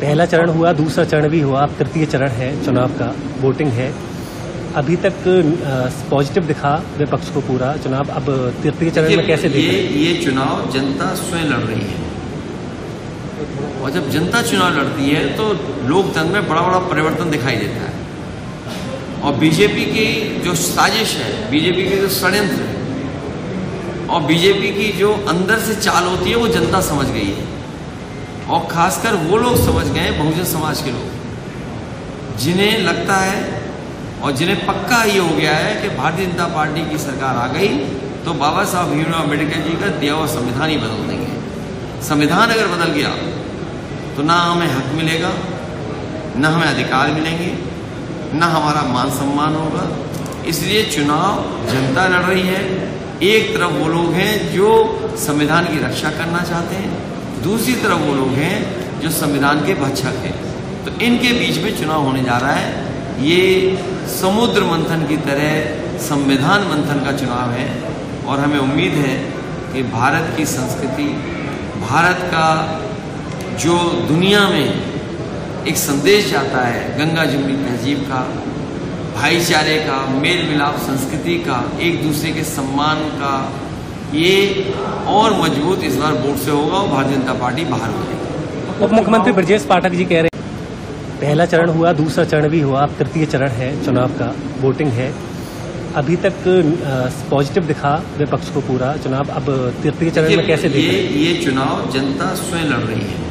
पहला चरण हुआ, दूसरा चरण भी हुआ, अब तृतीय चरण है चुनाव का, वोटिंग है। अभी तक पॉजिटिव दिखा विपक्ष को पूरा चुनाव, अब तृतीय चरण में कैसे देख रहे हैं? ये चुनाव जनता स्वयं लड़ रही है, और जब जनता चुनाव लड़ती है तो लोकतंत्र में बड़ा बड़ा परिवर्तन दिखाई देता है। और बीजेपी की जो साजिश है, बीजेपी के जो षड्यंत्र है और बीजेपी की जो अंदर से चाल होती है वो जनता समझ गई है। और खासकर वो लोग समझ गए, बहुजन समाज के लोग, जिन्हें लगता है और जिन्हें पक्का ये हो गया है कि भारतीय जनता पार्टी की सरकार आ गई तो बाबा साहब भीमराव अम्बेडकर जी का दिया हुआ संविधान ही बदल देंगे। संविधान अगर बदल गया तो ना हमें हक मिलेगा, ना हमें अधिकार मिलेंगे, ना हमारा मान सम्मान होगा। इसलिए चुनाव जनता लड़ रही है। एक तरफ वो लोग हैं जो संविधान की रक्षा करना चाहते हैं, दूसरी तरफ वो लोग हैं जो संविधान के भक्षक हैं। तो इनके बीच में चुनाव होने जा रहा है। ये समुद्र मंथन की तरह संविधान मंथन का चुनाव है। और हमें उम्मीद है कि भारत की संस्कृति, भारत का जो दुनिया में एक संदेश जाता है, गंगा जमुनी तहजीब का, भाईचारे का, मेल मिलाप संस्कृति का, एक दूसरे के सम्मान का, ये और मजबूत इस बार वोट से होगा और भारतीय जनता पार्टी बाहर हो जाएगी। उप मुख्यमंत्री ब्रजेश पाठक जी कह रहे हैं पहला चरण हुआ, दूसरा चरण भी हुआ, अब तृतीय चरण है चुनाव का, वोटिंग है। अभी तक पॉजिटिव दिखा विपक्ष को पूरा चुनाव, अब तृतीय चरण में कैसे देख रहे हैं? ये चुनाव जनता स्वयं लड़ रही है,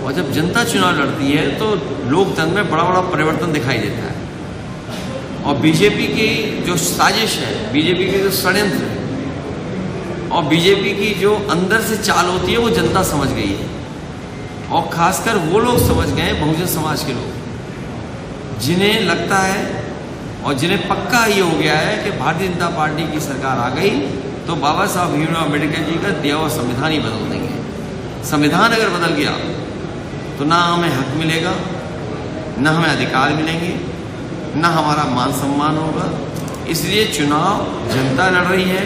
और जब जनता चुनाव लड़ती है तो लोकतंत्र में बड़ा बड़ा परिवर्तन दिखाई देता है। और बीजेपी की जो साजिश है, बीजेपी के जो षड्यंत्र है और बीजेपी की जो अंदर से चाल होती है वो जनता समझ गई है। और खासकर वो लोग समझ गए, बहुजन समाज के लोग, जिन्हें लगता है और जिन्हें पक्का ये हो गया है कि भारतीय जनता पार्टी की सरकार आ गई तो बाबा साहब भीमराव अम्बेडकर जी का दिया हुआ संविधान ही बदल देंगे। संविधान अगर बदल गया तो ना हमें हक मिलेगा, ना हमें अधिकार मिलेंगे, ना हमारा मान सम्मान होगा। इसलिए चुनाव जनता लड़ रही है।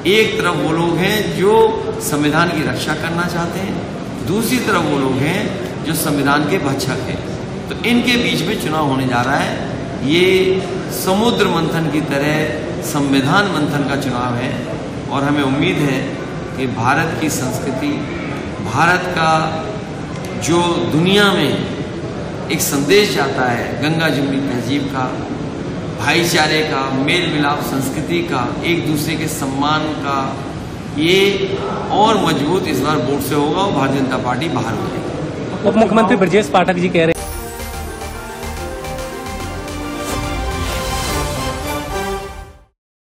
एक तरफ वो लोग हैं जो संविधान की रक्षा करना चाहते हैं, दूसरी तरफ वो लोग हैं जो संविधान के भक्षक हैं। तो इनके बीच में चुनाव होने जा रहा है। ये समुद्र मंथन की तरह संविधान मंथन का चुनाव है। और हमें उम्मीद है कि भारत की संस्कृति, भारत का जो दुनिया में एक संदेश जाता है, गंगा जमुनी तहजीब का, भाईचारे का, मेल मिलाप संस्कृति का, एक दूसरे के सम्मान का, ये और मजबूत इस बार वोट से होगा और भारतीय जनता पार्टी बाहर हो जाएगी। उप मुख्यमंत्री ब्रजेश पाठक जी कह रहे हैं